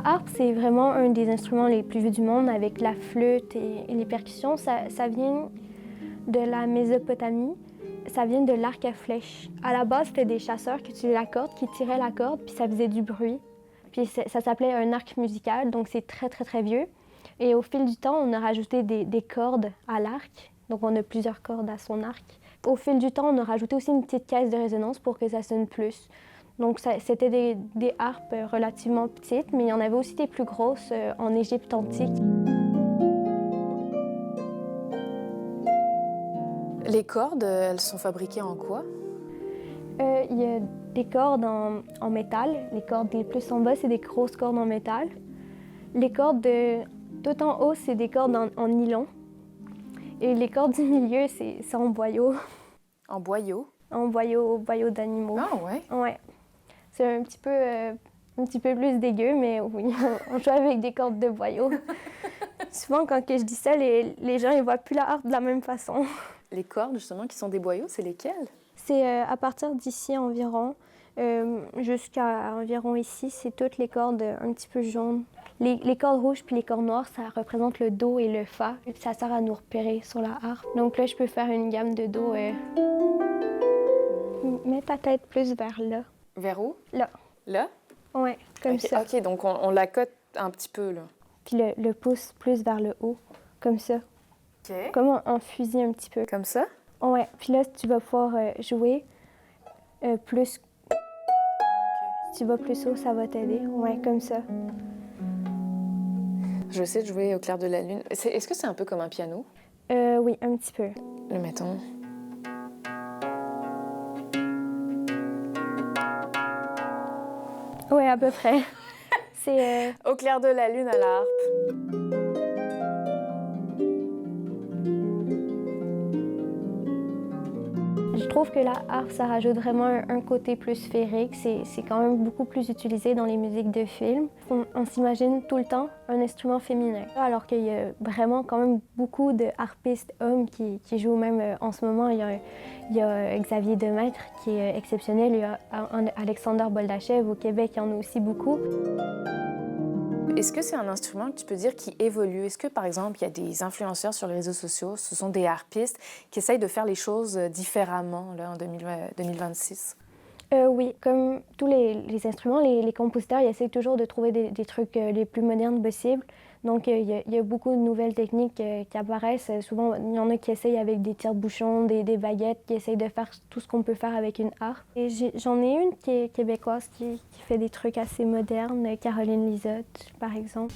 harpe, c'est vraiment un des instruments les plus vus du monde avec la flûte et les percussions. Ça vient de la Mésopotamie. Ça vient de l'arc à flèche. À la base, c'était des chasseurs qui utilisaient la corde, qui tiraient la corde, puis ça faisait du bruit. Puis ça s'appelait un arc musical, donc c'est très, très, très vieux. Et au fil du temps, on a rajouté des cordes à l'arc. Donc on a plusieurs cordes à son arc. Au fil du temps, on a rajouté aussi une petite caisse de résonance pour que ça sonne plus. Donc c'était des harpes relativement petites, mais il y en avait aussi des plus grosses en Égypte antique. Les cordes, elles sont fabriquées en quoi? Il y a des cordes en métal. Les cordes les plus en bas, c'est des grosses cordes en métal. Les cordes tout en haut, c'est des cordes en nylon. Et les cordes du milieu, c'est en boyau. En boyau? En boyau d'animaux. Ah ouais? Ouais. C'est un petit peu plus dégueu, mais oui, on joue avec des cordes de boyau. Souvent, quand je dis ça, les gens ne voient plus la harpe de la même façon. Les cordes, justement, qui sont des boyaux, c'est lesquelles? C'est à partir d'ici environ, jusqu'à environ ici, c'est toutes les cordes un petit peu jaunes. Les cordes rouges puis les cordes noires, ça représente le do et le fa. Ça sert à nous repérer sur la harpe. Donc là, je peux faire une gamme de do. Mets ta tête plus vers là. Vers où? Là. Là? Ouais, comme ça. OK, donc on la cote un petit peu, là. Puis le pouce plus vers le haut, comme ça. OK. Comme en fusil un petit peu. Comme ça? Ouais, puis là, tu vas pouvoir jouer plus. Si tu vas plus haut, ça va t'aider. Ouais, comme ça. Je vais essayer de jouer au clair de la lune. Est-ce que c'est un peu comme un piano? Oui, un petit peu. Le mettons. Oui, à peu près. C'est... Au clair de la lune à la harpe. Je trouve que la harpe, ça rajoute vraiment un côté plus sphérique. C'est quand même beaucoup plus utilisé dans les musiques de films. On s'imagine tout le temps un instrument féminin, alors qu'il y a vraiment quand même beaucoup de harpistes hommes qui jouent. Même en ce moment, il y a Xavier Demaître qui est exceptionnel. Il y a Alexander Boldachev au Québec, il y en a aussi beaucoup. Est-ce que c'est un instrument que tu peux dire qui évolue? Est-ce que, par exemple, il y a des influenceurs sur les réseaux sociaux, ce sont des harpistes qui essayent de faire les choses différemment là, en 2026? Oui, comme tous les instruments, les compositeurs ils essayent toujours de trouver des trucs les plus modernes possibles. Donc, il y a beaucoup de nouvelles techniques qui apparaissent. Souvent, il y en a qui essayent avec des tire-bouchons, des baguettes, qui essayent de faire tout ce qu'on peut faire avec une harpe. Et j'en ai une qui est québécoise, qui fait des trucs assez modernes, Caroline Lisotte, par exemple.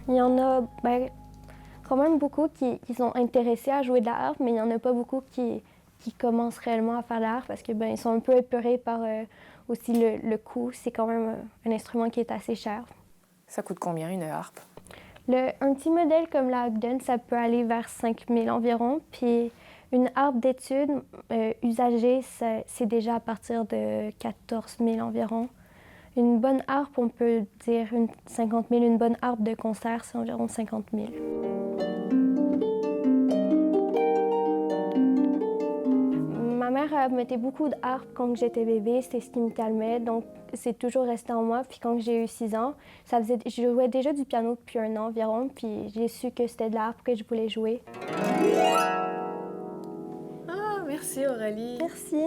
Il y en a quand même beaucoup qui sont intéressés à jouer de la harpe, mais il n'y en a pas beaucoup qui commencent réellement à faire de la harpe parce que ils sont un peu épeurés par aussi le coût. C'est quand même un instrument qui est assez cher. Ça coûte combien une harpe? Un petit modèle comme la Ogden, ça peut aller vers 5 000 environ. Puis une harpe d'étude usagée, c'est déjà à partir de 14 000 environ. Une bonne harpe, on peut dire 50 000. Une bonne harpe de concert, c'est environ 50 000. Ma mère mettait beaucoup de harpe quand j'étais bébé, c'était ce qui me calmait, donc c'est toujours resté en moi. Puis quand j'ai eu 6 ans, je jouais déjà du piano depuis 1 an environ, puis j'ai su que c'était de la harpe que je voulais jouer. Ah, merci Aurélie. Merci.